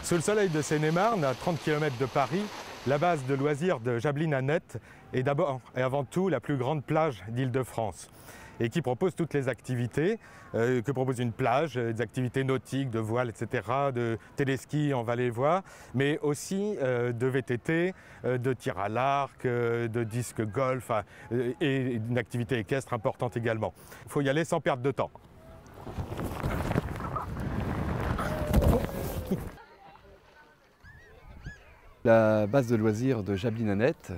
Sous le soleil de Seine-et-Marne, à 30 km de Paris, la base de loisirs de Jablines-Annette est d'abord et avant tout la plus grande plage d'Île-de-France et qui propose toutes les activités que propose une plage, des activités nautiques, de voile, etc., de téléski, on va les voir, mais aussi de VTT, de tir à l'arc, de disque golf et une activité équestre importante également. Il faut y aller sans perdre de temps. La base de loisirs de Jablines-Annette,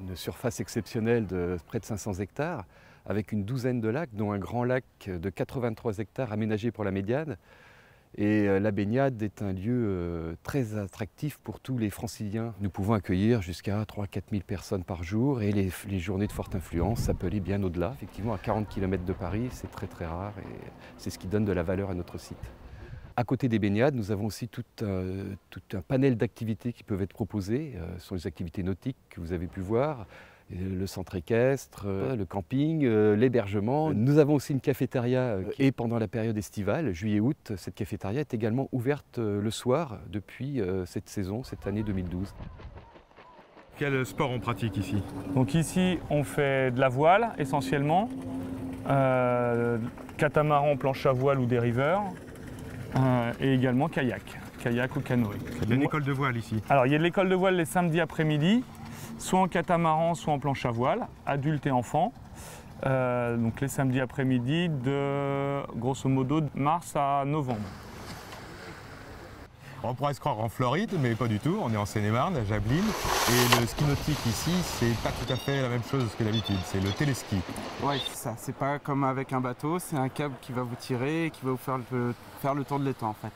une surface exceptionnelle de près de 500 hectares, avec une douzaine de lacs, dont un grand lac de 83 hectares aménagé pour la médiane. Et la baignade est un lieu très attractif pour tous les franciliens. Nous pouvons accueillir jusqu'à 3 000 à 4 000 personnes par jour et les journées de forte influence, ça peut aller bien au-delà. Effectivement, à 40 km de Paris, c'est très très rare et c'est ce qui donne de la valeur à notre site. À côté des baignades, nous avons aussi tout un panel d'activités qui peuvent être proposées. Ce sont les activités nautiques que vous avez pu voir, le centre équestre, le camping, l'hébergement. Nous avons aussi une cafétéria et pendant la période estivale, juillet-août, cette cafétéria est également ouverte le soir depuis cette saison, cette année 2012. Quel sport on pratique ici? Donc ici, on fait de la voile essentiellement, catamaran, planche à voile ou dériveur. Et également kayak ou canoë. Il y a une école de voile ici. Alors il y a de l'école de voile les samedis après-midi, soit en catamaran, soit en planche à voile, adultes et enfants. Donc les samedis après-midi de grosso modo de mars à novembre. On pourrait se croire en Floride, mais pas du tout. On est en Seine-et-Marne, à Jablines. Et le ski nautique ici, c'est pas tout à fait la même chose que d'habitude. C'est le téléski. Oui, c'est ça. C'est pas comme avec un bateau. C'est un câble qui va vous tirer et qui va vous faire le tour de l'étang en fait.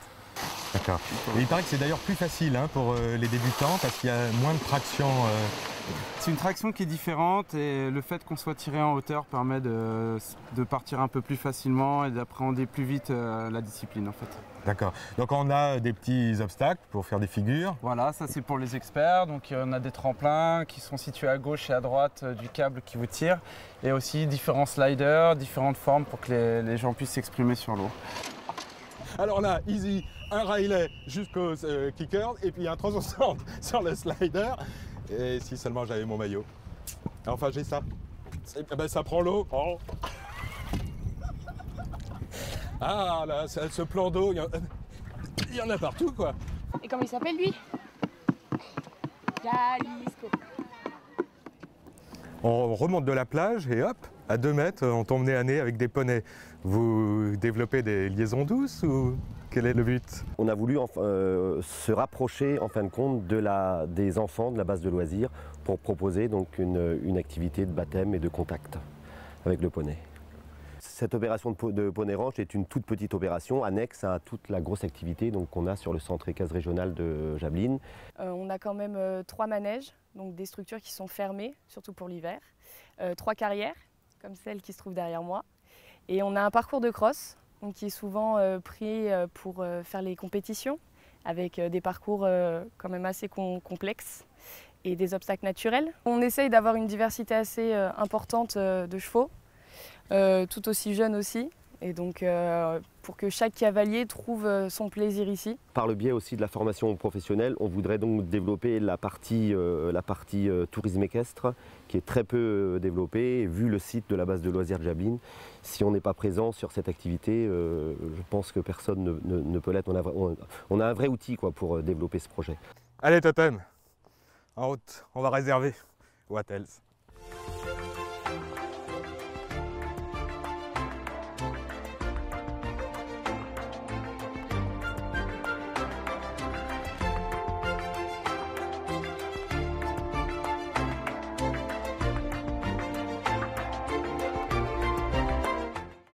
D'accord. Et il paraît que c'est d'ailleurs plus facile pour les débutants parce qu'il y a moins de traction. C'est une traction qui est différente et le fait qu'on soit tiré en hauteur permet de partir un peu plus facilement et d'appréhender plus vite la discipline en fait. D'accord. Donc on a des petits obstacles pour faire des figures. Voilà, ça c'est pour les experts. Donc on a des tremplins qui sont situés à gauche et à droite du câble qui vous tire. Et aussi différents sliders, différentes formes pour que les gens puissent s'exprimer sur l'eau. Alors là, easy, un Riley jusqu'au kicker et puis un 360 sur le slider. Et si seulement j'avais mon maillot. Enfin, j'ai ça. Ça prend l'eau. Oh. Ah là, ce plan d'eau, il y en a partout quoi. Et comment il s'appelle lui? Jalisco. On remonte de la plage et hop, à 2 mètres, on tombe nez à nez avec des poneys. Vous développez des liaisons douces ou quel est le but? On a voulu se rapprocher en fin de compte des enfants de la base de loisirs pour proposer donc une activité de baptême et de contact avec le poney. Cette opération de poney ranch est une toute petite opération annexe à toute la grosse activité qu'on a sur le centre équestre régional de Jablines. On a quand même 3 manèges, donc des structures qui sont fermées, surtout pour l'hiver. 3 carrières, comme celle qui se trouve derrière moi. Et on a un parcours de cross, donc qui est souvent pris pour faire les compétitions, avec des parcours quand même assez complexes et des obstacles naturels. On essaye d'avoir une diversité assez importante de chevaux, tout aussi jeunes aussi. Et donc pour que chaque cavalier trouve son plaisir ici. Par le biais aussi de la formation professionnelle, on voudrait donc développer la partie tourisme équestre qui est très peu développée. Et vu le site de la base de loisirs de Jablines, si on n'est pas présent sur cette activité, je pense que personne ne peut l'être. On a un vrai outil pour développer ce projet. Allez Totem, en route, on va réserver. What else?